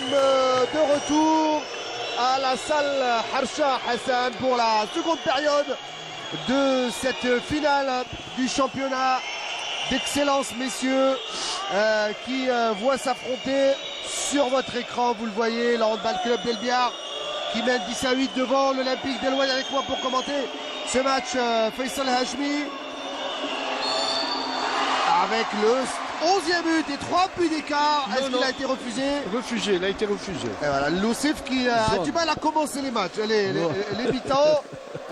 sommes de retour à la salle Harsha Hassan pour la seconde période de cette finale du championnat d'excellence, messieurs, qui voit s'affronter sur votre écran, vous le voyez, le Handball Club d'El Biar qui mène 10-8 devant l'Olympique d'Elouane. Avec moi pour commenter ce match, Faisal Hachmi, avec le 11e but et 3 buts d'écart. Est-ce qu'il a été refusé? Refusé, il a été refusé. Et voilà, Loussif qui a du mal à commencer les matchs, les mi-temps.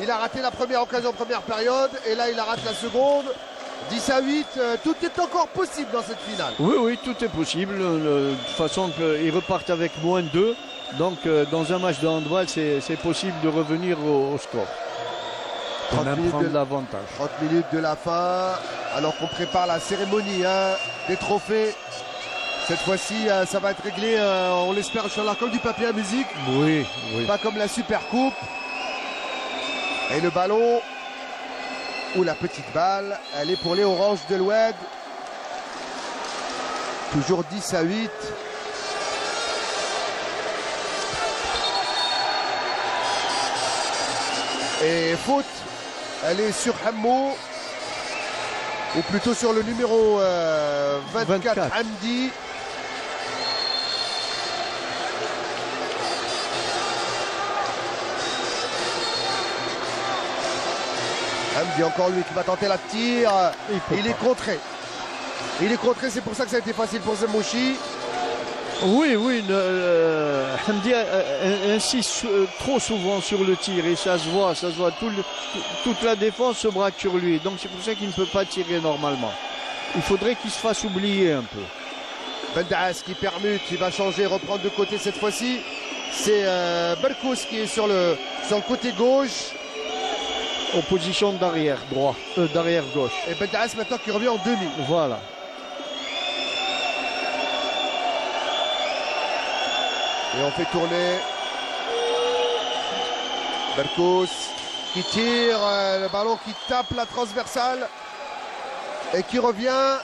Il a raté la première occasion, première période, et là il a raté la seconde. 10-8, tout est encore possible dans cette finale. Oui, oui, tout est possible. De toute façon, ils repartent avec moins 2. Donc, dans un match de handball, c'est possible de revenir au score. 30 minutes prendre l'avantage. 30 minutes de la fin, alors qu'on prépare la cérémonie des trophées. Cette fois-ci, ça va être réglé, on l'espère, Inch'Allah, comme du papier à musique. Oui, oui. Pas comme la Super Coupe. Et le ballon, ou la petite balle, elle est pour les Oranges de l'Oued. Toujours 10-8. Et faute, elle est sur Hammou, ou plutôt sur le numéro 24, Hamdi. Hamdi, encore lui qui va tenter la tire. Il est contré. Il est contré, c'est pour ça que ça a été facile pour Zemouchi. Oui, oui, Hamdi insiste trop souvent sur le tir et ça se voit. Toute la défense se braque sur lui. Donc c'est pour ça qu'il ne peut pas tirer normalement. Il faudrait qu'il se fasse oublier un peu. Bendaas qui permute, il va changer, reprendre de côté cette fois-ci. C'est Berkous qui est sur le côté gauche. En position d'arrière droit, d'arrière gauche. Et Bendaas maintenant qui revient en demi. Voilà. Et on fait tourner Berkous qui tire, le ballon qui tape la transversale et qui revient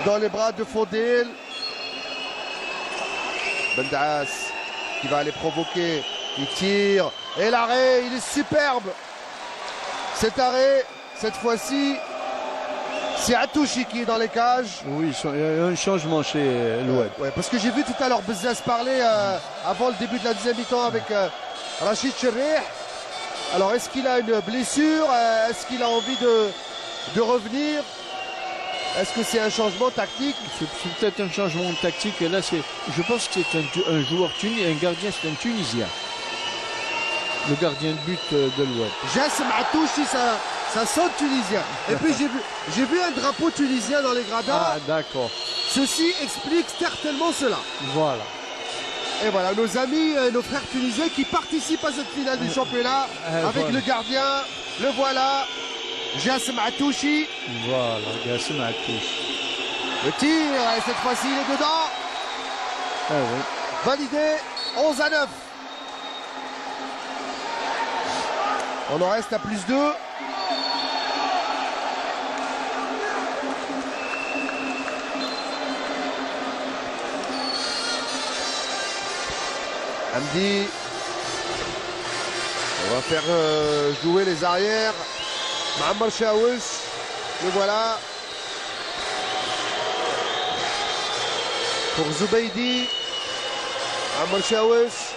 dans les bras de Fodil. Bendaas qui va aller provoquer, il tire et l'arrêt, il est superbe. Cet arrêt, cette fois-ci, c'est Atouchi qui est dans les cages. Oui, il y a un changement chez l'Oued. Ouais, parce que j'ai vu tout à l'heure Bezzaz parler avant le début de la deuxième mi-temps avec Rachid Cherrih. Alors est-ce qu'il a une blessure? Est-ce qu'il a envie de revenir? Est-ce que c'est un changement tactique? C'est peut-être un changement tactique. Et là, je pense que c'est un joueur tunisien, un gardien, c'est un Tunisien. Le gardien de but de l'Oued. Jassem Atouchi, ça sonne tunisien. Et puis j'ai vu un drapeau tunisien dans les gradins. Ah d'accord. Ceci explique certainement cela. Voilà. Et voilà, nos amis, nos frères tunisiens qui participent à cette finale du championnat avec voilà. le gardien, le voilà, Jassem Atouchi. Voilà, Jassem Atouchi. Le tir, et cette fois-ci il est dedans. Ah oui. Validé, 11-9. On en reste à plus 2. Hamdi. On va faire jouer les arrières. Ma'ammar Chaouch. Le voilà. Pour Zoubeidi. Ma'ammar Chaouch.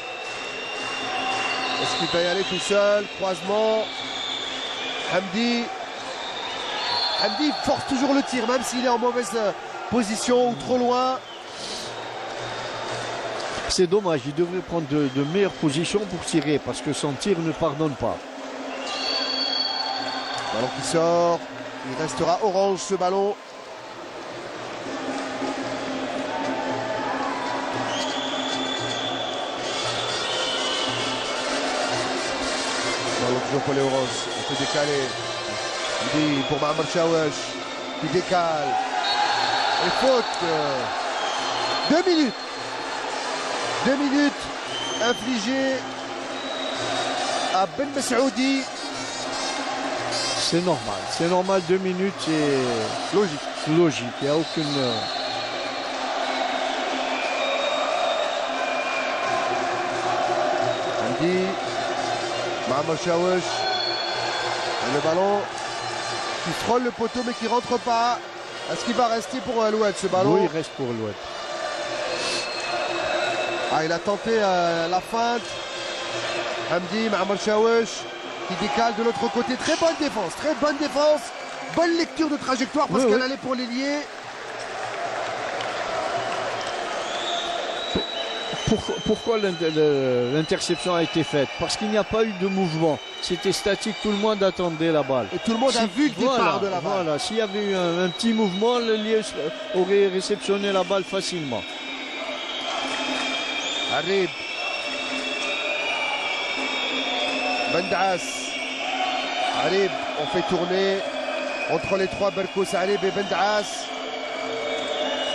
Est-ce qu'il va y aller tout seul? Croisement. Hamdi. Hamdi force toujours le tir, même s'il est en mauvaise position ou trop loin. C'est dommage, il devrait prendre de meilleures positions pour tirer parce que son tir ne pardonne pas. Ballon qui sort. Il restera orange ce ballon. Ballon toujours pour les oranges. On peut décaler. Il dit pour Ma'ammar Chaouch qui décale. Et faute. 2 minutes. 2 minutes infligées à Ben Messoudi. C'est normal, 2 minutes, c'est logique. Logique, il n'y a aucune... Hamdi, Mohamed Chaouch. Et le ballon qui frôle le poteau mais qui rentre pas. Est-ce qu'il va rester pour l'Oued ce ballon? Oui, il reste pour l'Oued. Ah, il a tenté la feinte. Hamdi, Mohamed Chaouch qui décale de l'autre côté. Très bonne défense, très bonne défense. Bonne lecture de trajectoire parce qu'elle allait pour l'ailier. Pourquoi l'interception a été faite? Parce qu'il n'y a pas eu de mouvement. C'était statique, tout le monde attendait la balle. Et tout le monde a vu le départ de la balle. Voilà, s'il y avait eu un petit mouvement, le lieu aurait réceptionné la balle facilement. Harib. Bendaas. Harib, on fait tourner entre les trois, Berkous, Harib et Bendaas.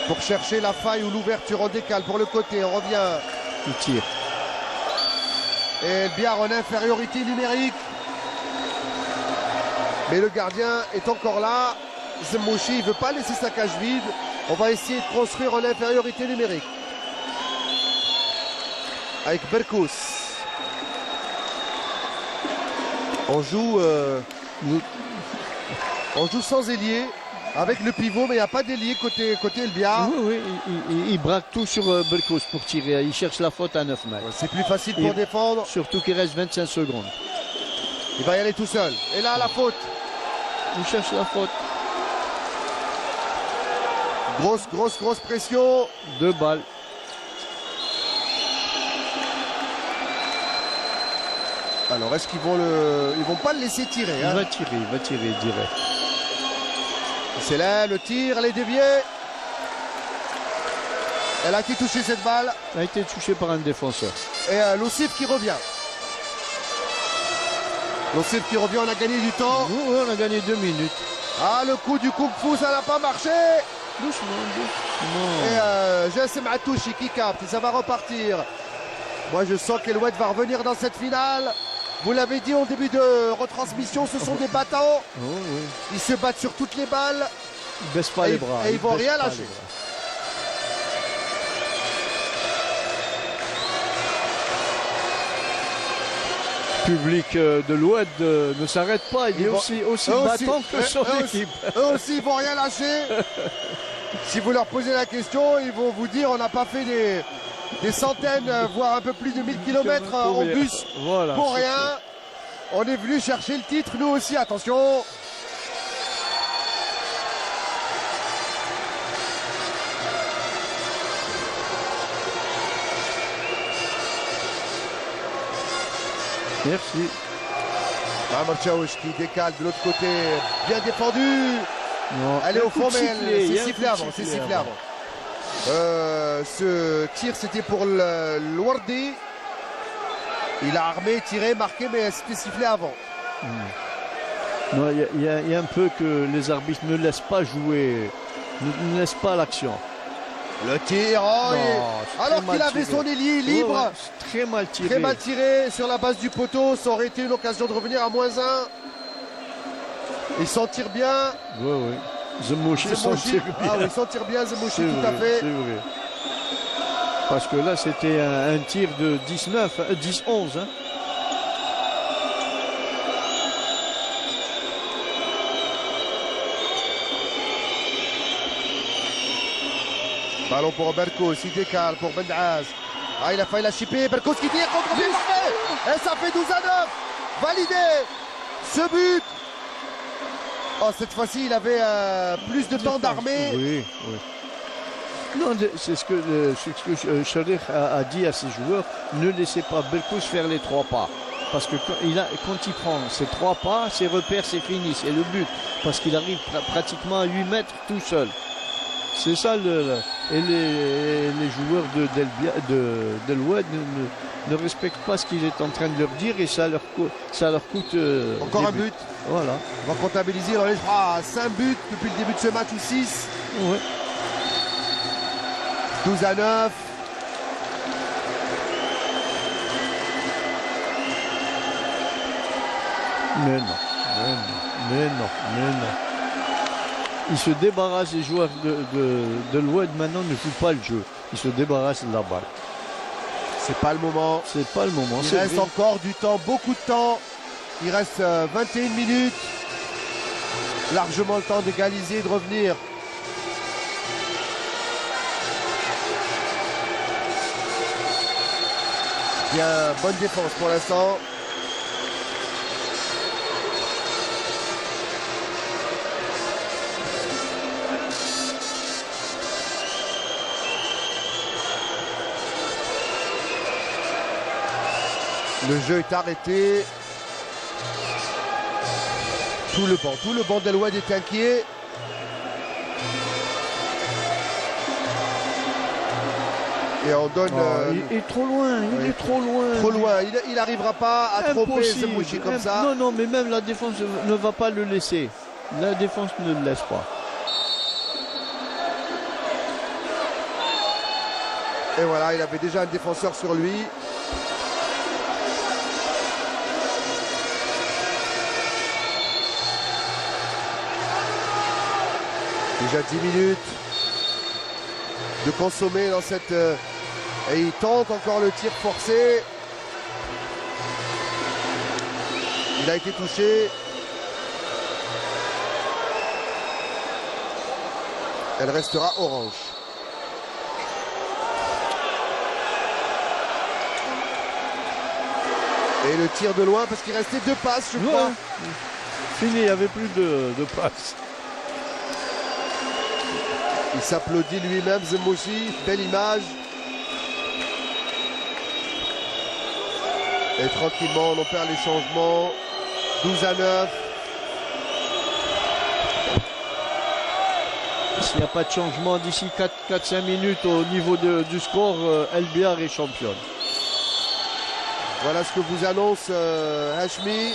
Pour chercher la faille ou l'ouverture, on décale pour le côté, on revient. Il tire. Et El Biar en infériorité numérique. Mais le gardien est encore là. Zemouchi, il ne veut pas laisser sa cage vide. On va essayer de construire en infériorité numérique. Avec Berkous. On joue sans ailier. Avec le pivot, mais il n'y a pas d'ailier côté El Biar. Oui, il braque tout sur Berkous pour tirer. Il cherche la faute à 9 mètres. C'est plus facile pour défendre. Surtout qu'il reste 25 secondes. Il va y aller tout seul. Et là, la faute. Il cherche la faute. Grosse pression. 2 balles. Alors, est-ce qu'ils vont ils vont pas le laisser tirer, hein? Il va tirer direct. C'est là le tir, elle est déviée. Elle a été touchée cette balle. Elle a été touchée par un défenseur. Et Loussif qui revient. Loussif qui revient, on a gagné du temps. Nous, on a gagné 2 minutes. Ah, le coup du kung-fu, ça n'a pas marché. Doucement. Et Jassem Atouchi qui capte, et ça va repartir. Moi, je sens qu'Eloued va revenir dans cette finale. Vous l'avez dit au début de retransmission, ce sont des battants. Ils se battent sur toutes les balles. Ils ne baissent pas les bras. Et ils ne vont rien lâcher. Public de l'Oued ne s'arrête pas. Il est aussi battant que son équipe. Eux aussi, ils ne vont rien lâcher. Si vous leur posez la question, ils vont vous dire on n'a pas fait des centaines, voire un peu plus de 1000 km en bus pour rien. On est venu chercher le titre, nous aussi, attention. Merci. Mohamed Chaouch qui décale de l'autre côté, bien défendu. Non, elle est au fond, mais c'est sifflé avant. Ce tir, c'était pour l'Ouardi. Il a armé, tiré, marqué, mais c'était sifflé avant. Non, il y a un peu que les arbitres ne laissent pas jouer, ne laissent pas l'action. Le tir, alors qu'il avait son ailier libre. Très mal tiré. Très mal tiré sur la base du poteau. Ça aurait été une occasion de revenir à -1. Il s'en tire bien. Oui. Zemouchi s'en tire bien. Ah oui, il s'en tire bien, Zemouchi, tout à fait. C'est vrai. Parce que là, c'était un tir de 10-11. Hein. Ballon pour Berkous, il décale pour Bendaas. Ah, il a failli la chipper. Berkous qui tire contre parfait. Et ça fait 12-9. Validé ce but. Oh, cette fois-ci, il avait plus de temps d'armée. Oui. Non, c'est ce que Sherif a dit à ses joueurs. Ne laissez pas Berkous faire les 3 pas. Parce que quand il prend ses 3 pas, ses repères, c'est fini. C'est le but. Parce qu'il arrive pratiquement à 8 mètres tout seul. C'est ça et les joueurs de l'Oued ne respectent pas ce qu'il est en train de leur dire et ça leur coûte encore un but. Voilà. On va comptabiliser, on est à 5 buts depuis le début de ce match ou 6. Ouais. 12-9. Mais non. Il se débarrasse, les joueurs de l'Oued maintenant ne jouent pas le jeu. Ils se débarrassent de la balle. C'est pas le moment. C'est pas le moment. Il c'est reste vrai. encore du temps, beaucoup de temps. Il reste 21 minutes. Largement le temps d'égaliser et de revenir. Bien, bonne défense pour l'instant. Le jeu est arrêté. Tout le banc d'El Oued est inquiet. Et on donne Il est trop loin, il est trop loin. trop loin. Il n'arrivera pas à tromper Zemmouri comme ça. Non, non, mais même la défense ne va pas le laisser. La défense ne le laisse pas. Et voilà, il avait déjà un défenseur sur lui. Déjà 10 minutes de consommer dans cette... et il tente encore le tir forcé. Il a été touché. Elle restera orange. Et le tir de loin parce qu'il restait 2 passes, je crois. Fini, il n'y avait plus de passes. Il s'applaudit lui-même, Zemmouri. Belle image. Et tranquillement, on opère les changements. 12-9. S'il n'y a pas de changement d'ici 4-5 minutes au niveau du score, El Biar est championne. Voilà ce que vous annonce Hachmi.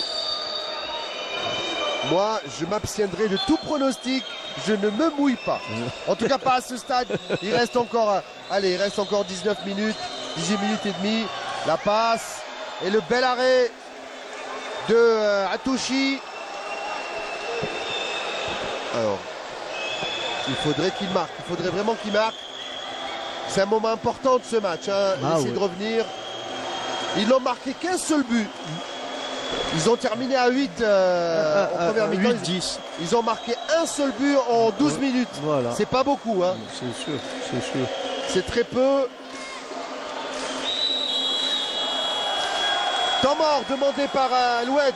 Moi, je m'abstiendrai de tout pronostic. Je ne me mouille pas. En tout cas, pas à ce stade. Il reste encore, allez, il reste encore 19 minutes, 18 minutes et demie. La passe et le bel arrêt de Atouchi. Alors, il faudrait qu'il marque. Il faudrait vraiment qu'il marque. C'est un moment important de ce match. Hein. Essayer de revenir. Ils n'ont marqué qu'un seul but. Ils ont terminé à 8 en première mi-temps. 8-10. Ils ont marqué un seul but en 12 minutes. Voilà. C'est pas beaucoup. Hein. C'est sûr, c'est sûr. C'est très peu. Temps mort demandé par Loued.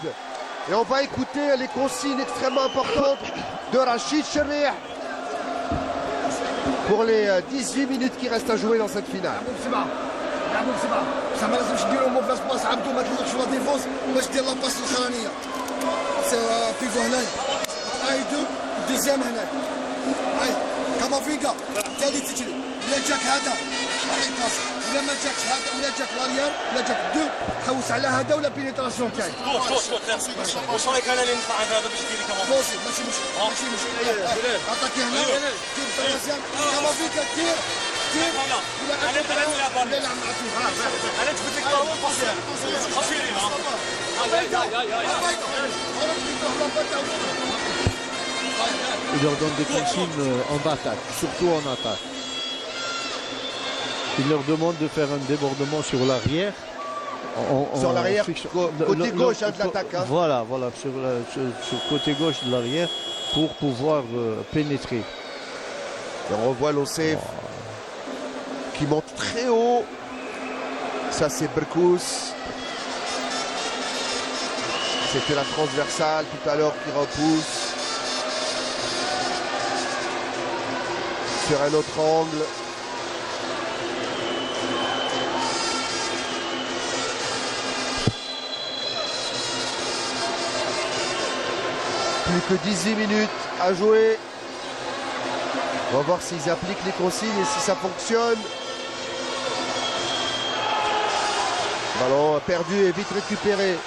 Et on va écouter les consignes extrêmement importantes de Rachid Cherrih pour les 18 minutes qui restent à jouer dans cette finale. لعبوا بسبعه بصح ما لازمش ديروا مو بلاص باص عبدو ما تلقش لا ديفونس باش دير لا باس الاخرانيه بيفو هنايا اي دو دوزيام هنايا اي كامافينغا ثالث تجري ولا جاك هذا عطيك باص ولا ما جاكش هذا ولا جاك لاريان ولا جاك دو حوس على هذا ولا بينيتراسيون تاعي واش رايك انا اللي نطلع هذا باش ديري كمان بوسي ماشي مشكل ماشي مشكل عطاك هنا دير ثلاثيام كامافينغا دير انا طلعت ولا بالي انا جبت لك طاوله قصير قصيرين Il leur donne des consignes en attaque, surtout en attaque. Il leur demande de faire un débordement sur l'arrière. Sur l'arrière, côté gauche de l'attaque. Hein. Voilà, sur côté gauche de l'arrière pour pouvoir pénétrer. Et on revoit l'Ocef qui monte très haut. Ça c'est Berkous. C'était la transversale tout à l'heure qui repousse. Sur un autre angle. Plus que 18 minutes à jouer. On va voir s'ils appliquent les consignes et si ça fonctionne. Ballon perdu et vite récupéré.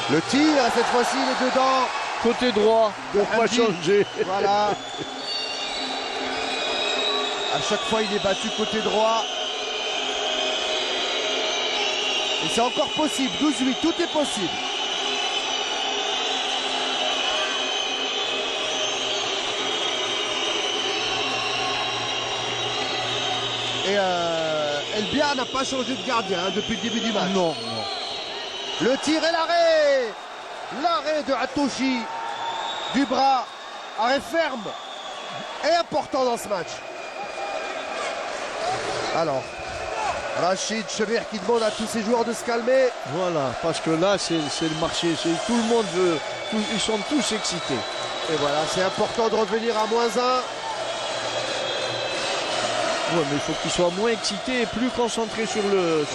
Le tir, cette fois-ci, il est dedans. Côté droit, pour pas changer. Voilà. À chaque fois, il est battu côté droit. Et c'est encore possible. 12-8, tout est possible. Et El Biar n'a pas changé de gardien hein, depuis le début du match. Non, non. Le tir et l'arrêt. L'arrêt de Hatouchi du bras. Arrêt ferme et important dans ce match. Alors, Rachid Chebir qui demande à tous ses joueurs de se calmer. Voilà, parce que là, c'est le marché. Tout le monde veut. Ils sont tous excités. Et voilà, c'est important de revenir à -1. Ouais, mais il faut qu'ils soient moins excités et plus concentrés sur le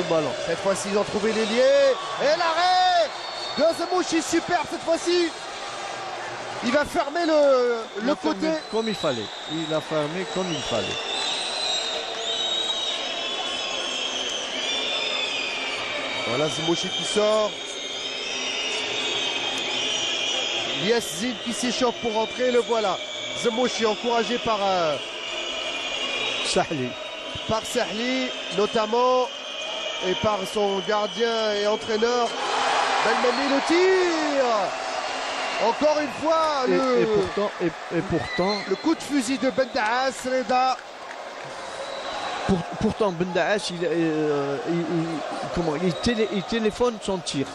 ballon. Cette fois-ci, ils ont trouvé l'ailier. Et l'arrêt de Zemouchi, superbe cette fois-ci. Il va fermer le côté. Comme il fallait. Il a fermé comme il fallait. Voilà Zemouchi qui sort. Yassine qui s'échauffe pour rentrer. Le voilà. Zemouchi encouragé par Sahli notamment et par son gardien et entraîneur Belmani. Le tir encore une fois et pourtant le coup de fusil de Bendaas Reda. Pourtant Bendaas il téléphone son tir.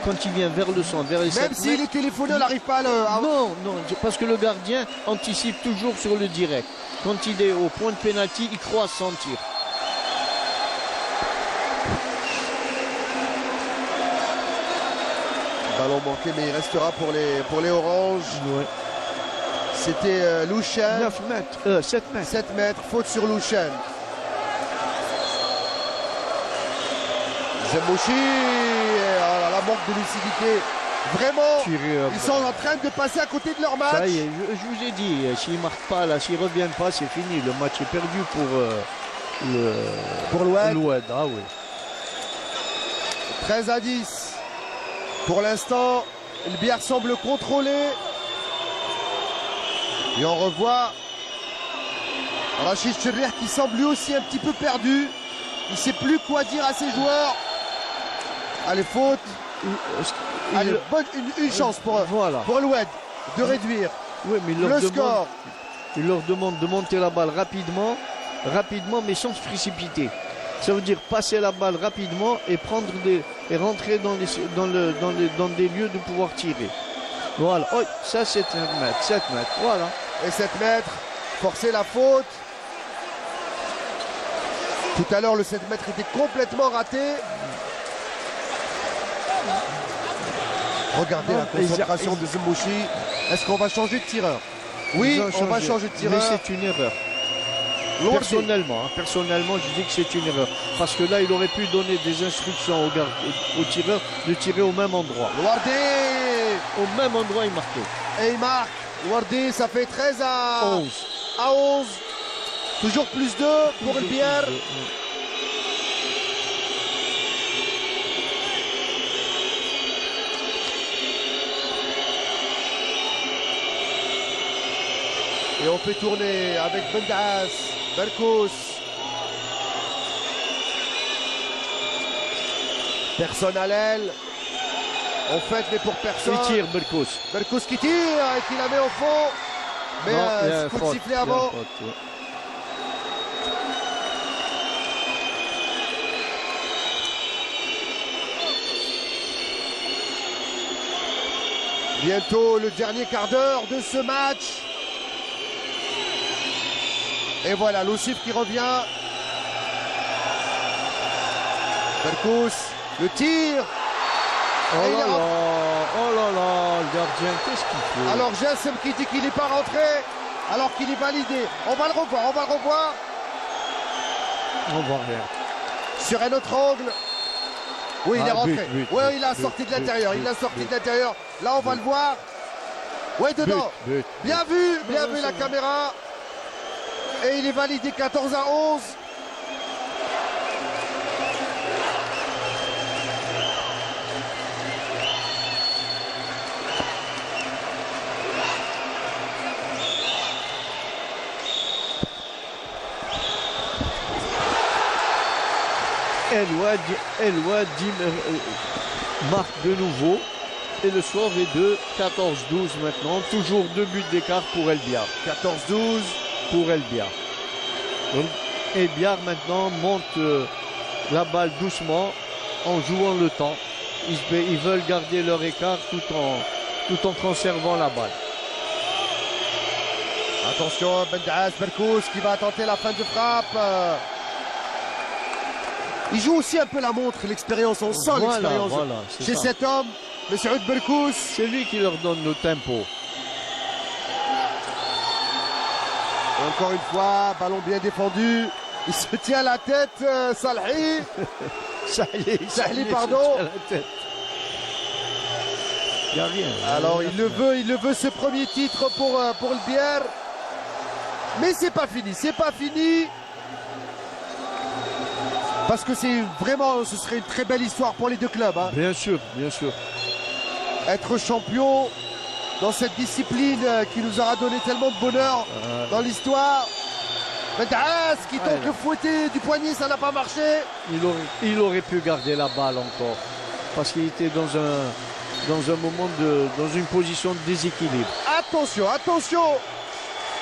Quand il vient vers le centre, vers les 7 même s'il est téléphoné, on n'arrive pas à le... Non, parce que le gardien anticipe toujours sur le direct. Quand il est au point de pénalty, il croise son tir. Ballon manqué, mais il restera pour les oranges. Ouais. C'était Louchen. 9 mètres, 7 mètres. 7 mètres, faute sur Louchen. Zemouchi, la manque de lucidité. Vraiment, ils sont en train de passer à côté de leur match. Ça y est, je vous ai dit, s'ils ne marquent pas là, s'ils ne reviennent pas, c'est fini. Le match est perdu pour l'Oued. Ah oui. 13-10. Pour l'instant, le Biar semble contrôler. Et on revoit Rachid Chebir qui semble lui aussi un petit peu perdu. Il ne sait plus quoi dire à ses joueurs. Allez, faute. Allez, une chance pour l'Oued de réduire score. Il leur demande de monter la balle rapidement, mais sans se précipiter. Ça veut dire passer la balle rapidement et et rentrer dans des lieux de pouvoir tirer. Voilà. Oh, ça c'est 7 mètres. Voilà. Et 7 mètres, forcer la faute. Tout à l'heure, le 7 mètres était complètement raté. Regardez la concentration de Zemouchi. Est-ce qu'on va changer de tireur? Oui, on va changer de tireur. Mais c'est une erreur. Personnellement, je dis que c'est une erreur. Parce que là, il aurait pu donner des instructions au tireur de tirer au même endroit. Wardé! Au même endroit, il marquait. Et il marque. Wardé, ça fait 13 à 11. Toujours plus 2 pour le Biar. Et on fait tourner avec Bendaas, Berkous. Personne à l'aile. On fait, mais pour personne. Il tire, Berkous. Berkous qui tire et qui la met au fond. Mais coup de sifflet avant. Bientôt le dernier quart d'heure de ce match. Et voilà, Loussif qui revient. Berkous, le tir. Oh là là, le gardien, qu'est-ce qu'il fait? Alors Jassem qui dit qu'il n'est pas rentré, alors qu'il est validé. On va le revoir. On voit rien. Sur un autre angle. Oui, il est rentré. Oui, il a sorti de l'intérieur. Là, on va le voir. Oui, dedans. Bien vu la caméra. Et il est validé 14 à 11. El Oued marque de nouveau et le score est de 14-12 maintenant. Toujours 2 buts d'écart pour El Biar. 14-12 pour El Biar. Et Biard maintenant monte la balle doucement en jouant le temps. Ils veulent garder leur écart tout en conservant la balle. Attention, Bendaaz Berkous qui va tenter la fin de frappe. Il joue aussi un peu la montre, l'expérience, on sent l'expérience chez cet homme, M. Berkous. C'est lui qui leur donne le tempo. Et encore une fois, ballon bien défendu. Il se tient la tête, Salhi. Salhi, pardon. Il n'y a rien. Alors il le veut ce premier titre pour le Bière. Mais c'est pas fini. Parce que c'est vraiment, ce serait une très belle histoire pour les deux clubs. Hein. Bien sûr. Être champion dans cette discipline qui nous aura donné tellement de bonheur dans l'histoire. Bendaaz qui tente le fouetter du poignet, ça n'a pas marché. Il aurait pu garder la balle encore. Parce qu'il était dans un moment dans une position de déséquilibre. Attention.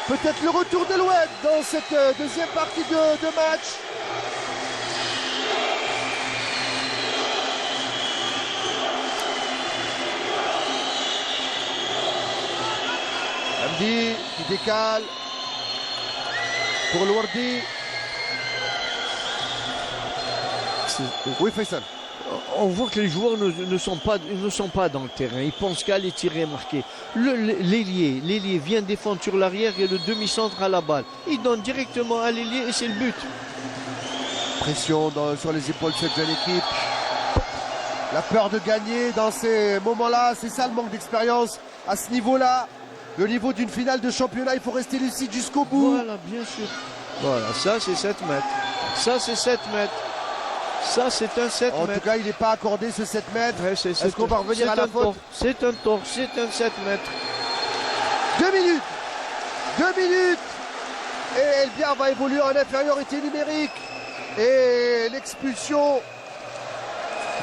Peut-être le retour de l'Oued dans cette deuxième partie de match. Hamdi qui décale pour le Wardi. Oui, Faisal. On voit que les joueurs ne sont pas dans le terrain. Ils pensent qu'à les tirer et marquer. L'ailier vient défendre sur l'arrière et le demi-centre à la balle. Il donne directement à l'ailier et c'est le but. Pression sur les épaules de cette jeune équipe. La peur de gagner dans ces moments-là, c'est ça le manque d'expérience à ce niveau-là. Le niveau d'une finale de championnat, il faut rester lucide jusqu'au bout. Voilà, bien sûr. Voilà, ça c'est 7 mètres. Ça c'est 7 mètres. Ça c'est un 7 En mètres. tout cas, il n'est pas accordé ce 7 mètres. Ouais, Est-ce qu'on va revenir à la faute? C'est un tort, c'est un 7 mètres. 2 minutes. Et Elbiar va évoluer en infériorité numérique. Et l'expulsion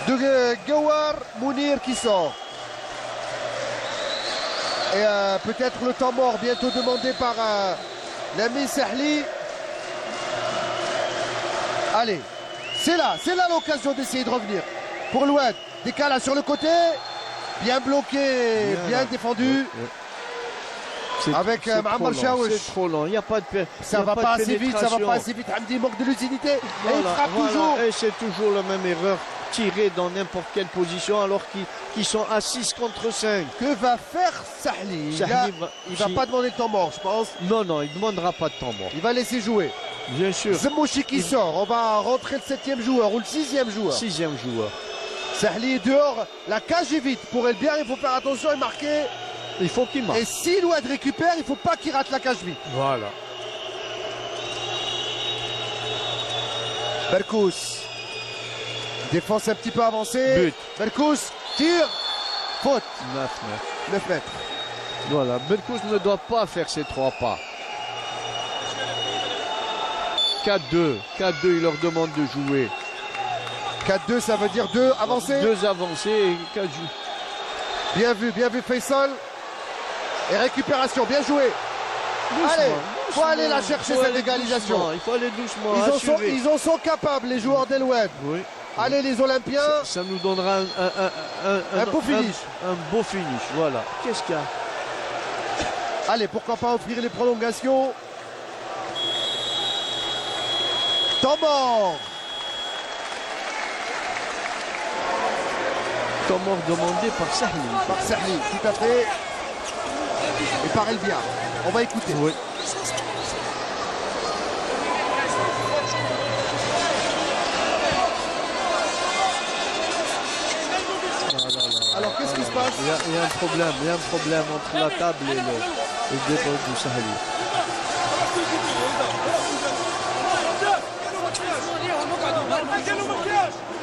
de Gawar Mounir qui sort. Et peut-être le temps mort bientôt demandé par l'ami Sahli. Allez, c'est là l'occasion d'essayer de revenir. Pour l'Oued, décalage sur le côté. Bien bloqué, bien défendu. Avec Ma'amar Chaouch. C'est trop long, il n'y a pas de Ça va pas assez vite, Hamdi manque de lucidité. Et il frappe toujours. Et c'est toujours la même erreur, tirée dans n'importe quelle position alors qu'ils sont à 6 contre 5. Que va faire Sahli? Il va pas demander de temps mort, je pense. Non, il ne demandera pas de temps mort. Il va laisser jouer. Bien sûr. Zemouchi qui sort. On va rentrer le 7e joueur ou le 6e joueur. 6e joueur. Sahli est dehors. La cage est vide. Pour Elbiar, il faut faire attention et marquer. Il faut qu'il marque. Et si l'Oued récupère, il ne faut pas qu'il rate la cage vide. Voilà. Berkous. Défense un petit peu avancée. But. Berkous. Tire. Faute. 9 mètres. 9 mètres. Voilà. Berkous ne doit pas faire ses 3 pas. 4-2. 4-2, il leur demande de jouer. 4-2, ça veut dire 2 avancés. 2 avancés et 4 joués. Bien vu Faisal. Et récupération, bien joué. Doucement, allez, il faut aller la chercher cette égalisation. Doucement, il faut aller doucement. Ils en sont capables, les joueurs d'El-Oued. Oui. Allez, les Olympiens. Ça nous donnera un beau finish. Un beau finish, voilà. Qu'est-ce qu'il y a? Allez, pourquoi pas offrir les prolongations. Temps mort. Temps mort demandé par Sahli. Par Sahli, tout à fait. Et par Elbiar. On va écouter. Oui. Alors qu'est-ce qui se passe? Il y a un problème entre la table et le dépôt du Sahli.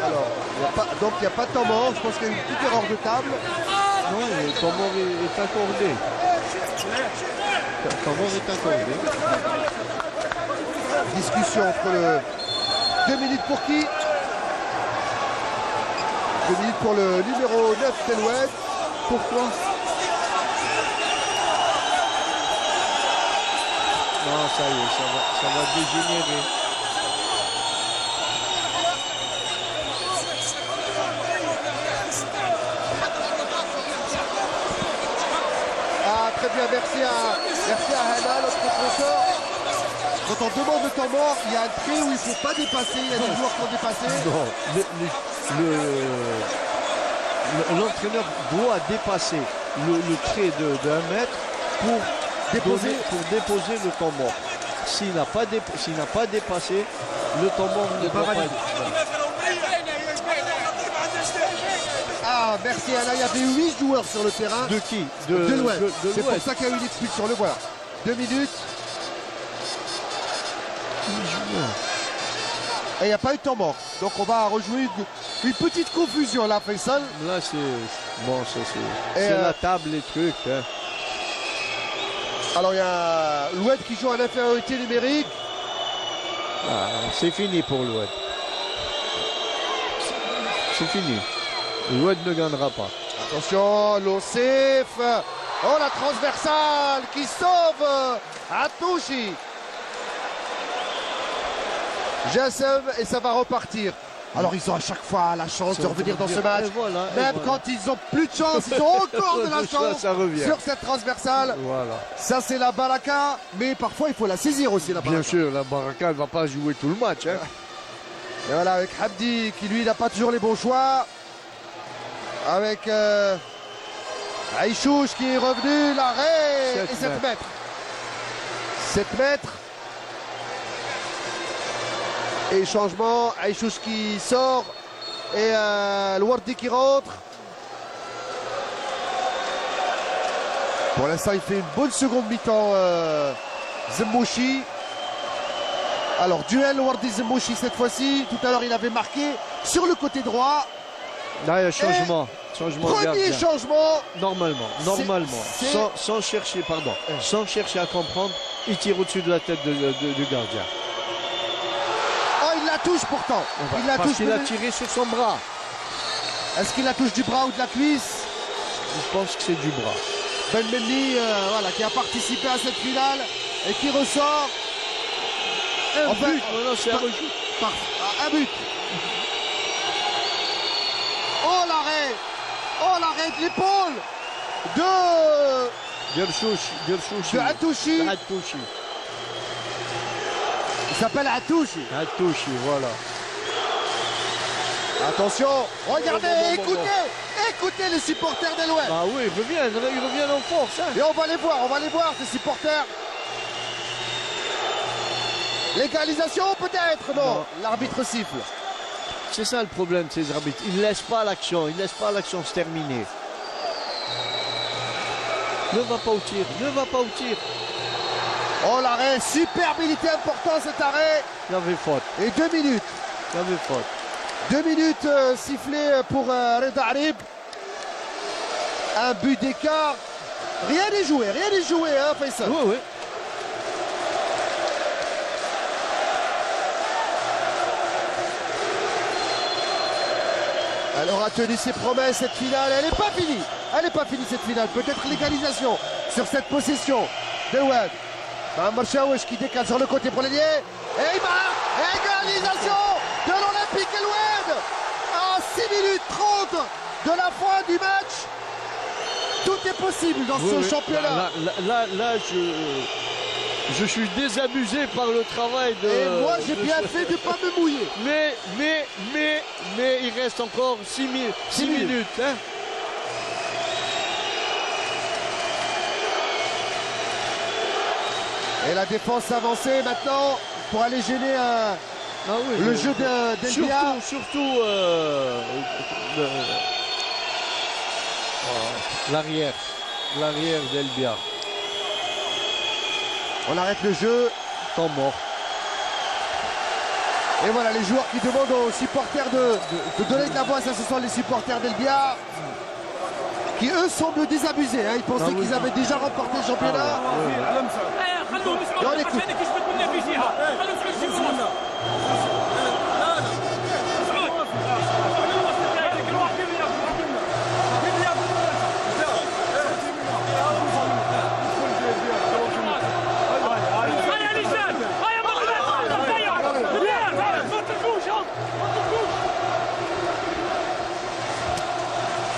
Alors, donc il n'y a pas de temps mort. Je pense qu'il y a une petite erreur de table. Non, le temps mort est accordé. Le temps mort est accordé. Discussion entre le 2 minutes pour qui? 2 minutes pour le numéro 9 d'El-Oued. Pourquoi? Non, ça y est, ça va dégénérer. bien, merci à Hana, notre sponsor. Quand on demande le temps mort, il y a un trait où il ne faut pas dépasser. Il y a des joueurs qui ont dépassé. Non, l'entraîneur doit dépasser le trait de 1 mètre pour déposer le temps mort. S'il n'a pas dépassé, le temps mort ne doit pas être. Ah, merci Hana. Il y avait 8 joueurs sur le terrain. De qui? De l'Ouest. de C'est pour l'Ouest. ça qu'il y a eu l'expulsion. Le voilà. 2 minutes. Et il n'y a pas eu de temps mort. Donc on va rejouer une petite confusion là, Faisal. Là, c'est bon, ça Et, c'est la table, les trucs. Hein. Alors il y a l'Ouest qui joue en infériorité numérique. Ah, c'est fini pour l'Oued. C'est fini. L'Oued ne gagnera pas. Attention, l'Ocef. Oh, la transversale qui sauve Atouchi. Jassem, et ça va repartir. Alors ils ont à chaque fois la chance de revenir dans ce match. Et voilà, et Même voilà. quand ils ont plus de chance, ils ont encore de la chance Ça revient. sur cette transversale. Voilà. Ça c'est la baraka, mais parfois il faut la saisir aussi la baraka. Bien sûr, la Baraka ne va pas jouer tout le match. Hein. Et voilà avec Habdi qui lui n'a pas toujours les bons choix. Avec Aïchouch qui est revenu, l'arrêt 7 et 7 mètres. 7 mètres. Et changement, Aïchouch qui sort et le Wardi qui rentre. Pour l'instant, il fait une bonne seconde mi-temps, Zembouchi. Alors, duel Wardi-Zembouchi cette fois-ci. Tout à l'heure, il avait marqué sur le côté droit. Là, il y a changement. Changement de Premier gardien. changement. Normalement, c'est- sans chercher, pardon, sans chercher à comprendre, il tire au-dessus de la tête du gardien. Oh, il la touche pourtant. Il la Parce touche. qu'il a tiré sur son bras. Est-ce qu'il la touche du bras ou de la cuisse? Je pense que c'est du bras. Ben Mendy, voilà, qui a participé à cette finale et qui ressort. Un Enfin, but, non, c'est un par- rejout. Un but. Oh l'arrêt. Oh l'arrêt de l'épaule de Gershouchi. Atouchi. Atouchi. Il s'appelle Atouchi. Atouchi, voilà. Attention, regardez, Bon. écoutez les supporters de l'Ouest. Ah oui, ils reviennent en force. Hein. Et on va les voir, ces supporters. Légalisation peut-être? Non, l'arbitre siffle. C'est ça le problème de ces arbitres. Ils ne laissent pas l'action, se terminer. Ne va pas au tir. Oh l'arrêt, superbilité important cet arrêt. Il y avait faute. Et 2 minutes. 2 minutes sifflées pour Reda Harib. Un but d'écart. Rien n'est joué, hein, Faisal. Oui. Elle aura tenu ses promesses cette finale. Elle n'est pas finie cette finale. Peut-être l'égalisation sur cette possession de Oued. Mahmoud Chaouch qui décale sur le côté pour l'ailier. Et il marque. Égalisation de l'Olympique et l'Oued. À 6 minutes 30 de la fin du match. Tout est possible dans ce championnat. Là, je suis désabusé par le travail de... Et moi, j'ai bien fait de ne pas me mouiller. Mais il reste encore 6 minutes. Hein. Et la défense avancée maintenant pour aller gêner le jeu d'Elbia. Surtout l'arrière d'Elbia. On arrête le jeu. Temps mort. Et voilà les joueurs qui demandent aux supporters de donner de la voix. Ça, ce sont les supporters d'Elbia qui eux semblent désabusés. Hein. Ils pensaient qu'ils avaient déjà remporté le championnat. Et on écoute.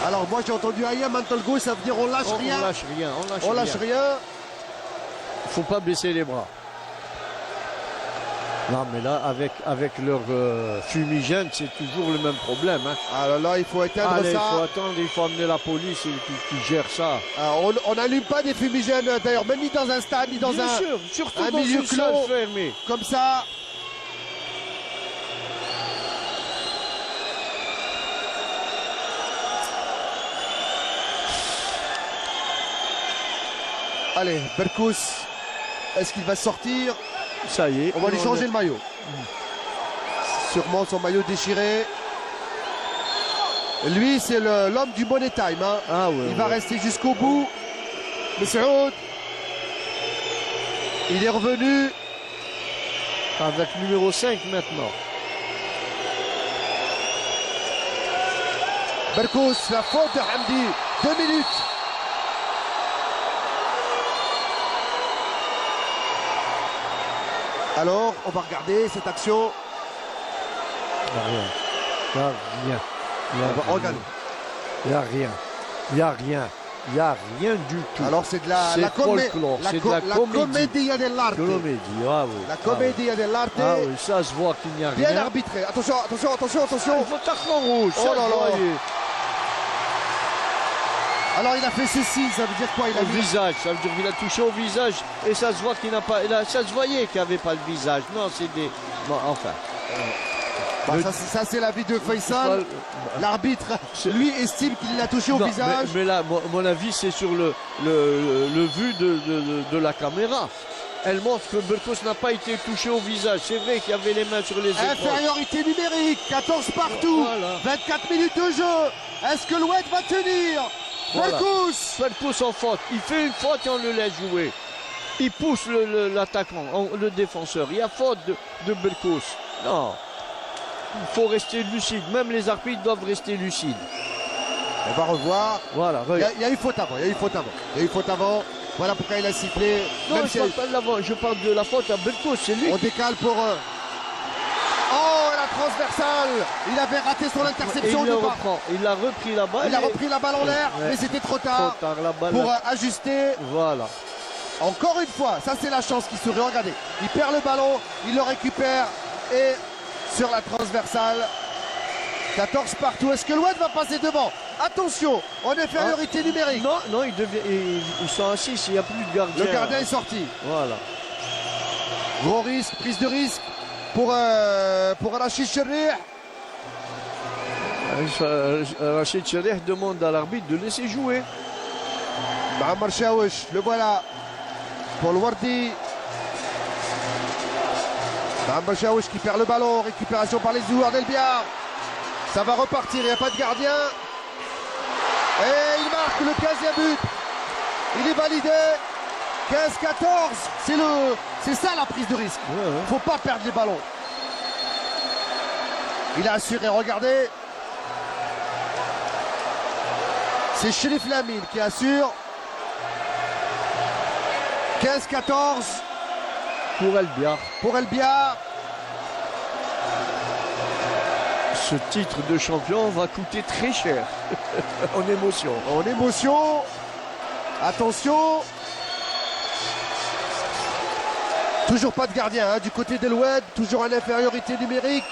Alors Alors moi j'ai entendu Ayam Antolgo, ça veut dire on lâche rien. On lâche rien, On lâche rien. Faut pas baisser les bras. Non, mais là, avec leur fumigène, c'est toujours le même problème. Hein. Ah là là, il faut éteindre Allez, ça. il faut attendre, il faut amener la police qui gère ça. On n'allume pas des fumigènes d'ailleurs, même ni dans un stade, ni dans Bien un sûr, surtout un dans milieu une salle clos. fermée. Comme ça. Allez, Berkous, est-ce qu'il va sortir? Ça y est. On va lui changer le maillot. Sûrement son maillot déchiré. Lui, c'est l'homme du money time. Hein. Ah ouais, il va rester jusqu'au bout. Messoud, il est revenu. Avec numéro 5 maintenant. Berkous, la faute de Hamdi. 2 minutes. Alors, on va regarder cette action. Il n'y a rien. Il n'y a rien. On va regarder. Il n'y a rien. Il n'y a rien. Il n'y a rien du tout. Alors, c'est de la folklore, c'est de la comédie. commedia dell'arte. Comédie, ah oui. La commedia dell'arte. Ah oui, ça se voit qu'il n'y a Bien rien. arbitré. Attention, attention, attention, attention. Il faut carton rouge. Oh ça là se là. voyait. Alors, il a fait ceci. Ça veut dire quoi? Il a Au mis visage, ça veut dire qu'il a touché au visage et ça se voit qu'il n'a pas. Ça se voyait qu'il n'y avait pas le visage. Non, c'est des. Bon, enfin. Bah, ça c'est l'avis de Faisal. L'arbitre, lui, estime qu'il l'a touché au Non, visage. mais là, mon avis, c'est sur le vu de la caméra. Elle montre que Berkous n'a pas été touché au visage. C'est vrai qu'il y avait les mains sur les épaules. Infériorité numérique, 14 partout, Voilà. 24 minutes de jeu. Est-ce que l'Oued va tenir? Voilà. Berkous. Berkous en faute. Il fait une faute et on le laisse jouer. Il pousse l'attaquant, le défenseur. Il y a faute de Berkous. Non. Il faut rester lucide. Même les arbitres doivent rester lucides. On va revoir. Voilà. Il y a eu faute avant. Il y a eu faute avant. Il y a eu faute avant. Voilà pourquoi il a sifflé. Non, Même je si parle pas de l'avant. Je parle de la faute à Berkous. C'est lui. on décale pour. Oh, la transversale. Il avait raté son Et interception il de le pas. reprend. Il a repris la balle. Il a repris la balle en l'air, Ouais. mais c'était trop Trop tard tard, la balle. pour ajuster. Voilà. Encore une fois, ça c'est la chance qui sourit. Regardez, il perd le ballon, il le récupère et sur la transversale, 14 partout. Est-ce que l'Oued va passer devant? Attention, en infériorité numérique. Non, ils sont assis. Il n'y a plus de gardien. Le gardien est sorti. Voilà. Gros risque, prise de risque pour Rachid Cherrih. Rachid Cherrih demande à l'arbitre de laisser jouer. Mohamed Chaouch, le voilà. Pour le Wardi. Mohamed Chaouch qui perd le ballon. Récupération par les joueurs d'Elbiar. Ça va repartir, il n'y a pas de gardien. Et il marque le 15e but. Il est validé. 15-14. C'est ça la prise de risque. Ouais, ouais. Faut pas perdre les ballons. Il a assuré, regardez. C'est Chérif Lamine qui assure. 15-14 Pour Elbiar. pour Elbiar. Ce titre de champion va coûter très cher. En émotion. En émotion. Attention. Toujours pas de gardien hein, du côté de l'Oued. Toujours en infériorité numérique.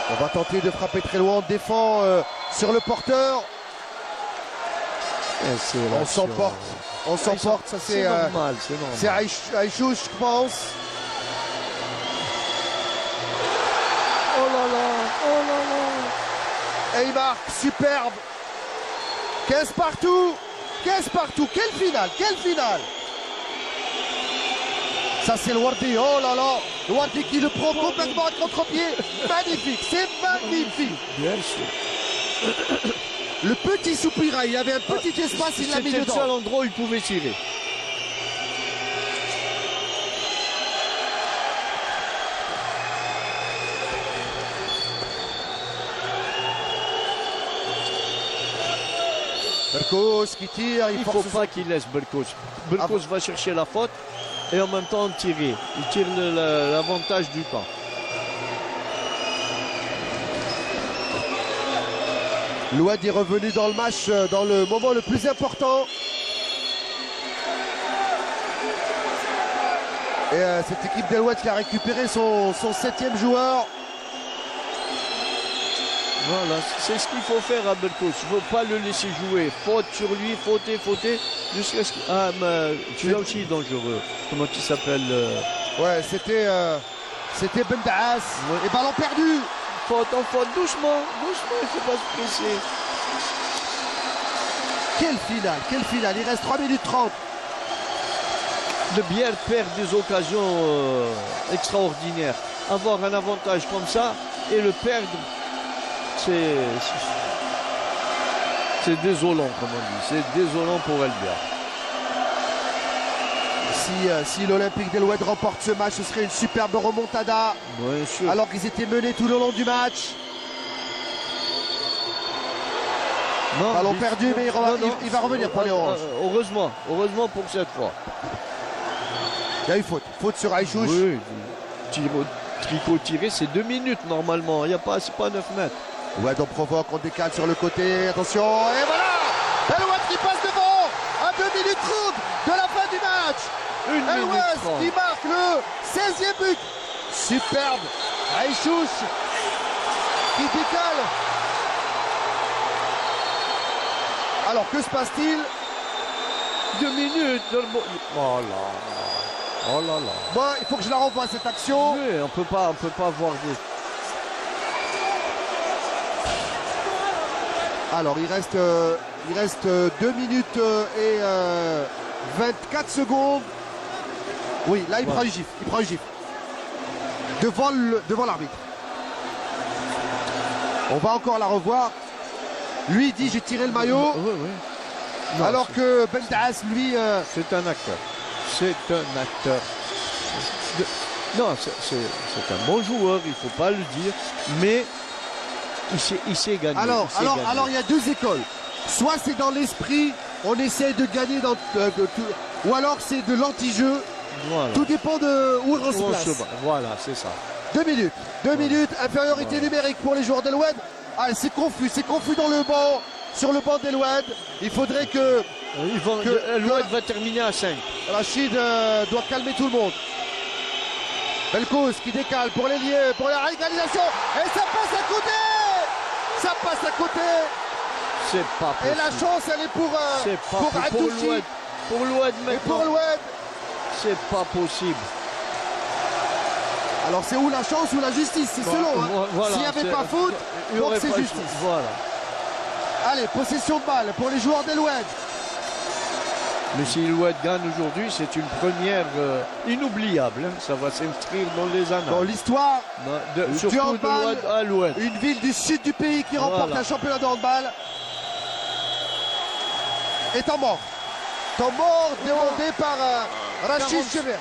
On va tenter de frapper très loin. On défend sur le porteur. On s'emporte. On s'emporte. Ça C'est c'est normal, c'est normal. c'est Aïchouch, je pense. Oh là là, oh là là. Et il marque, superbe. 15 partout. 15 partout. Quelle finale, quelle finale. Ça c'est le Wardi. Oh là là. Le Wardi qui le prend complètement à contre-pied. Magnifique, c'est magnifique. Bien sûr. Le petit soupira, il y avait un petit espace, il l'a mis C'était le seul dedans. endroit où il pouvait tirer. Berkous qui tire, Il ne faut pas qu'il laisse Berkous. Berkous va chercher la faute et en même temps tirer. Il tire l'avantage du camp. L'Oued est revenu dans le match dans le moment le plus important. Et cette équipe d'El-Oued qui a récupéré son 7e joueur. Voilà, c'est ce qu'il faut faire à Belkos. Il ne faut pas le laisser jouer. Faute sur lui, fauter, jusqu'à ce qu'il... Ah, mais tu l'as aussi dangereux. Comment il s'appelle Ouais, c'était Bendaas. Ouais. Et ballon perdu. Faute en faute, doucement, il ne faut pas se presser. Quelle finale. Il reste 3 minutes 30. Le Biel perd des occasions extraordinaires. Avoir un avantage comme ça et le perdre, c'est désolant, comme on dit. C'est désolant pour Elbia. Si l'Olympique d'El-Oued remporte ce match, ce serait une superbe remontada. Bien sûr. Alors qu'ils étaient menés tout le long du match. Non, Ballon perdu, mais il va revenir pour les Oranges. Heureusement pour cette fois. Il y a eu faute. Faute sur Aïchouch. Oui, tricot tiré, c'est 2 minutes normalement. C'est pas 9 mètres. Ouais, on provoque, on décale sur le côté. Attention, et voilà El-Oued qui passe devant à 2 minutes 30 de la fin du match. 1 minute El-Oued 30. qui marque le 16e but. Superbe. Aïchouch qui décale. Alors, que se passe-t-il? 2 minutes. Oh là là. Bon, il faut que je la revoie cette action. Oui, on peut pas voir des... Alors, il reste 2 minutes et 24 secondes. Oui, là, il prend une gifle. Devant l'arbitre. On va encore la revoir. Lui dit, j'ai tiré le maillot. Oui. Non, alors que Bendaas, lui... C'est un acteur. Non, c'est un bon joueur, il ne faut pas le dire, mais il sait gagner. Alors, il y a 2 écoles. Soit c'est dans l'esprit, on essaie de gagner ou alors c'est de l'anti-jeu. Voilà. Tout dépend de où on se place. Voilà, c'est ça. 2 minutes. 2 minutes, infériorité numérique pour les joueurs d'El-Oued. Ah, c'est confus dans le banc, sur le banc d'El-Oued. Il faudrait que L'Oued va terminer à 5. Rachid doit calmer tout le monde. Belkous qui décale pour les liés, pour la réalisation. Et ça passe à côté. C'est pas possible. Et la chance, elle est pour Atouchi. Pour l'Oued Et pour maintenant. l'Oued. C'est pas possible. Alors c'est où la chance ou la justice, c'est selon. Hein. Voilà, s'il n'y avait pas faute, donc c'est justice. Voilà. Allez, possession de balle pour les joueurs d'El-Oued. Mais si l'Oued gagne aujourd'hui, c'est une première inoubliable. Hein. Ça va s'inscrire dans les annales. Dans l'histoire surtout du handball, de l'Oued à l'Oued. une ville du sud du pays qui remporte un championnat de handball. Et temps mort. Temps mort demandé par Rachid Cheber.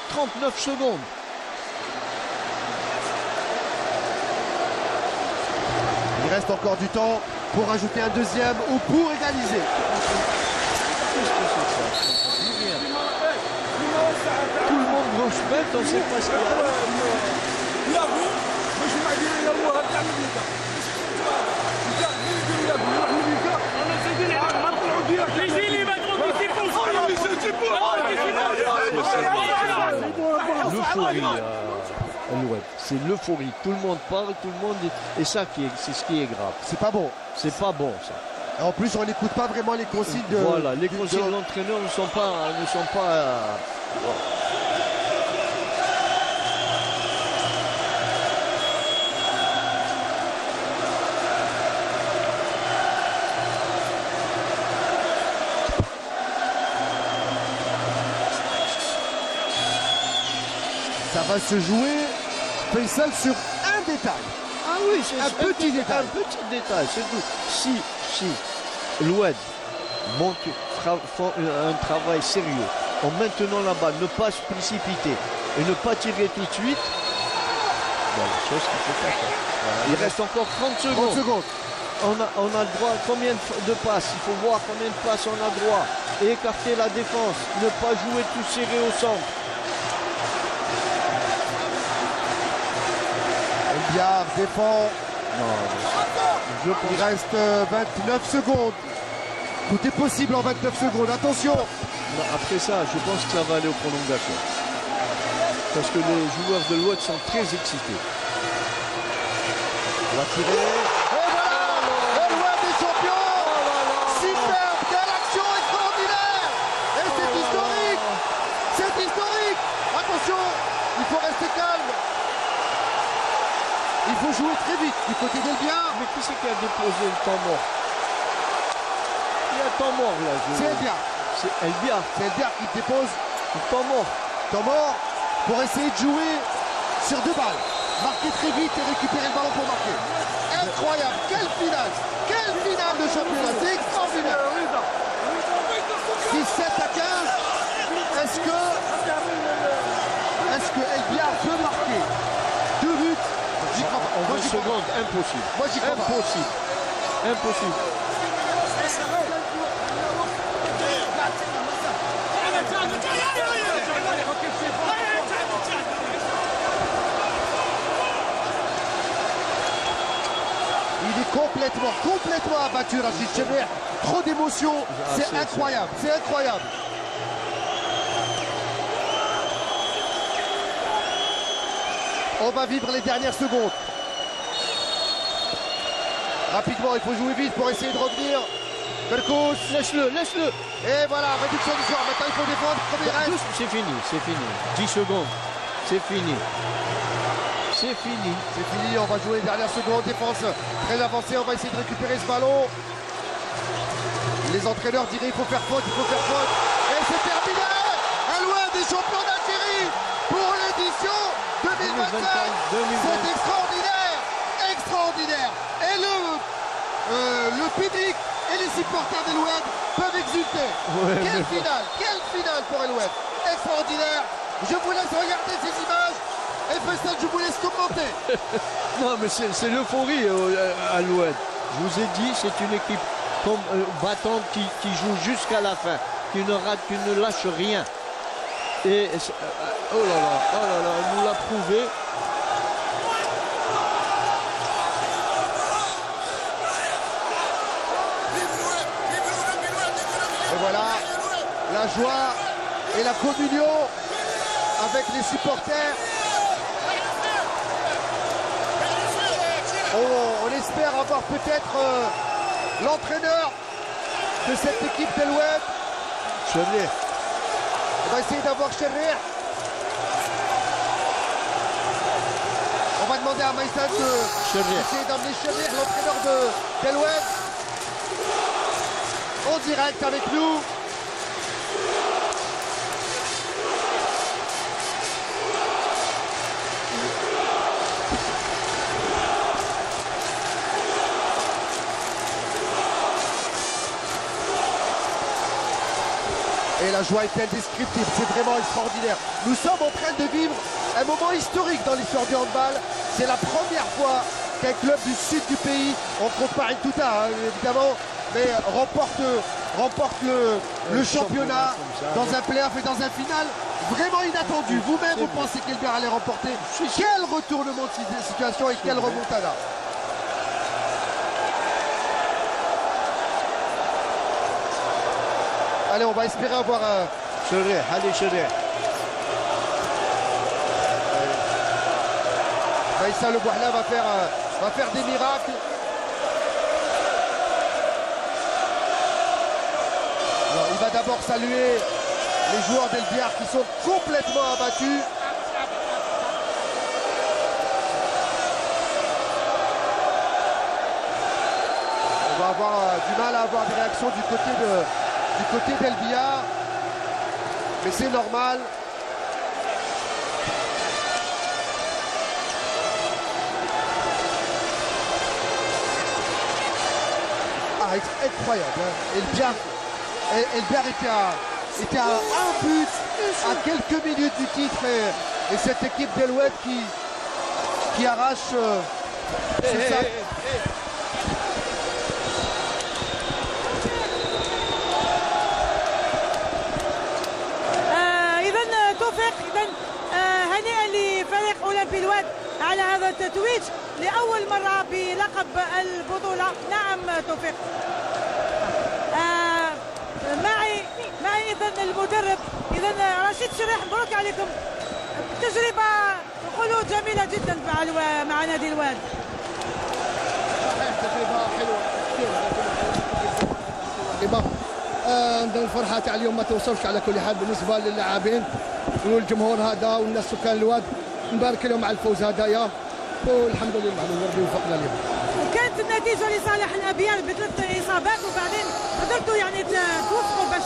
39 secondes. Il reste encore du temps pour ajouter un deuxième ou pour égaliser. Qu'est-ce que c'est que ça? Rien. Tout le monde veut se mettre, on ne sait pas ce qu'il y a. L'euphorie à l'Oued. C'est l'euphorie. Tout le monde parle, tout le monde. Et ça, c'est ce qui est grave. C'est pas bon. C'est pas bon, ça. Et en plus, on n'écoute pas vraiment les consignes de. Voilà, les consignes de l'entraîneur ne sont pas. Ça va se jouer, Faisal, sur un détail. Ah oui, c'est un petit détail. Un petit détail, c'est tout. Si l'Oued font un travail sérieux en maintenant la balle, ne pas se précipiter et ne pas tirer tout de suite, bon, la chose qu'il faut pas faire. Voilà. Il reste encore 30 secondes. 30 secondes. On a le droit à combien de passes? Il faut voir combien de passes on a droit. Et écarter la défense, ne pas jouer tout serré au centre. Biard défend Non, je Il pense. reste 29 secondes. Tout est possible en 29 secondes. Attention. Non, après ça, je pense que ça va aller aux prolongations. Parce que les joueurs de l'Ouest sont très excités. On va tirer. Et voilà, le Web des champions. Superbe, quelle action extraordinaire. Et c'est historique. C'est historique. Attention, il faut rester calme. Il faut jouer très vite du côté d'Elbia. Mais qui c'est qui a déposé le temps mort? Il y a temps mort là. C'est Elbia. C'est Elbia. C'est Elbia qui dépose Le temps mort. temps mort pour essayer de jouer sur 2 balles. Marquer très vite et récupérer le ballon pour marquer. Incroyable, quelle finale. Quelle finale de championnat, c'est extraordinaire. 17 à 15. Est-ce que Elbia peut marquer 2 buts? J'y crois pas. En Moi, 20 j'y crois pas. secondes, impossible. Moi, j'y crois pas. Impossible. Impossible. Il est complètement abattu, Rachid Chebir. Trop d'émotions, c'est incroyable, c'est incroyable. On va vivre les dernières secondes. Rapidement, il faut jouer vite pour essayer de revenir. Berkous, Laisse-le, laisse-le. et voilà, réduction du score. Maintenant, il faut défendre. Premier reste. C'est fini, c'est fini. 10 secondes. C'est fini. C'est fini. C'est fini, on va jouer les dernières secondes. Défense très avancée, on va essayer de récupérer ce ballon. Les entraîneurs diraient il faut faire faute, il faut faire faute. Et c'est terminé. Un loin des champions d'Algérie pour l'édition 2025. C'est extraordinaire. Extraordinaire. Et le public et les supporters d'El-Oued peuvent exulter. Ouais, Quelle finale pour El-Oued. Extraordinaire. Je vous laisse regarder ces images. Et Faisal, je vous laisse commenter. Non, mais c'est l'euphorie à l'Ouest. Je vous ai dit, c'est une équipe comme battante qui joue jusqu'à la fin, qui ne lâche rien. Et oh là là, on nous l'a prouvé. Et voilà, la joie et la communion avec les supporters. On espère avoir peut-être l'entraîneur de cette équipe d'El-Oued. Chebir. On va essayer d'avoir Chebir. On va demander à Maïssa d'essayer d'emmener Chebir, l'entraîneur d'El-Oued, en direct avec nous. Et la joie est indescriptible, c'est vraiment extraordinaire. Nous sommes en train de vivre un moment historique dans l'histoire du handball. C'est la première fois qu'un club du sud du pays, on compte Paris tout à évidemment, mais remporte le championnat dans un play-off et dans un final vraiment inattendu. Vous-même, vous pensez qu'Elbia allait remporter. Quel retournement de situation et quelle remontada. Allez, on va espérer avoir un... Chebir, allez Chebir. Maïssa Le Bouhla va faire des miracles. Alors, il va d'abord saluer les joueurs d'Elbia qui sont complètement abattus. On va avoir du mal à avoir des réactions du côté d'Elbia, mais c'est normal. Ah, incroyable, hein. Elbia était à un but à quelques minutes du titre et cette équipe d'El-Oued qui arrache c'est ça. توفيق. إذا هنيئا لفريق أولمبي الواد على هذا التتويج لأول مرة بلقب البطولة. نعم توفيق. معي إذن المدرب إذن رشيد شريح. مبروك عليكم، تجربة نقولوا جميلة جدا مع نادي الواد. صحيح تجربة حلوة تجربة. الفرحة تاع اليوم ما توصفش على كل حال بالنسبة للاعبين والجمهور هذا والناس سكان الواد. نبارك لهم على الفوز هدايا والحمد لله ربي وفقنا اليوم. وكانت النتيجة لصالح الأبيار بثلاث إصابات وبعدين قدرتوا يعني توفقوا باش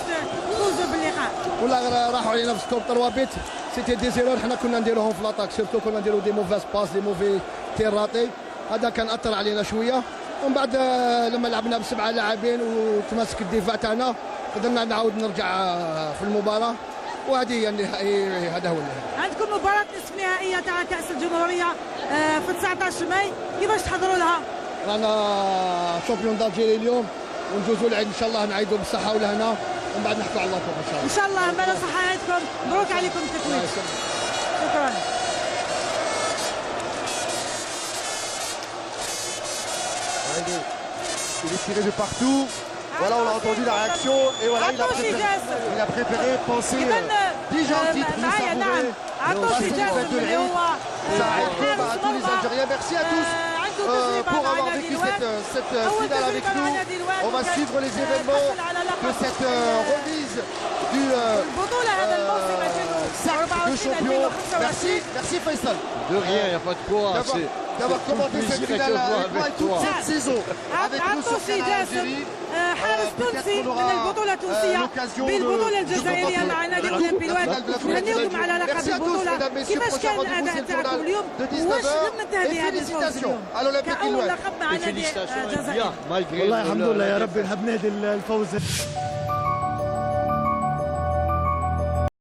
تفوزوا باللقاء. والله راحوا علينا في سكور 3 بيت سيتي دي زيرور. حنا كنا نديروهم في لاطاك سيرتو، كنا نديرو دي موفاز باس دي موفي تير راطي. هذا كان اثر علينا شويه. ومن بعد لما لعبنا بسبعه لاعبين وتماسك الدفاع تاعنا قدرنا نعاود نرجع في المباراه. وهذه هي النهائي، هذا هو النهائي. عندكم مباراة نصف نهائية تاع كأس الجمهورية في 19 ماي، كيفاش تحضروا لها؟ رانا شامبيون دالجيري اليوم ونجوزوا العيد ان شاء الله، نعيدوا بالصحه والهنا ومن بعد نحكوا على الله ان شاء الله. ان شاء الله مالا صحتكم. مبروك عليكم التتويج. شكرا. Il est tiré de partout. Voilà, on a entendu la réaction et voilà, il a préféré penser déjà au titre de savourer. Ça arrive à tous les Algériens. Merci à tous pour avoir vécu cette finale avec nous. On va suivre les événements de cette remise du sac de champion. Merci Faisal. De rien, il n'y a pas de quoi. D'avoir commenté cette finale avec moi et toute cette saison avec nous sur Canal Algérie. حارس تونسي من البطولة التونسية بالبطولة الجزائرية مع نادي أولمبي الواد. نهنيكم على لقب البطولة. كيفاش كان الأداء تاعكم اليوم؟ واش لم ننتهي بهذه الفوز اليوم كأول لقب مع نادي الجزائر؟ والله الحمد لله يا ربي نحب نهدي الفوز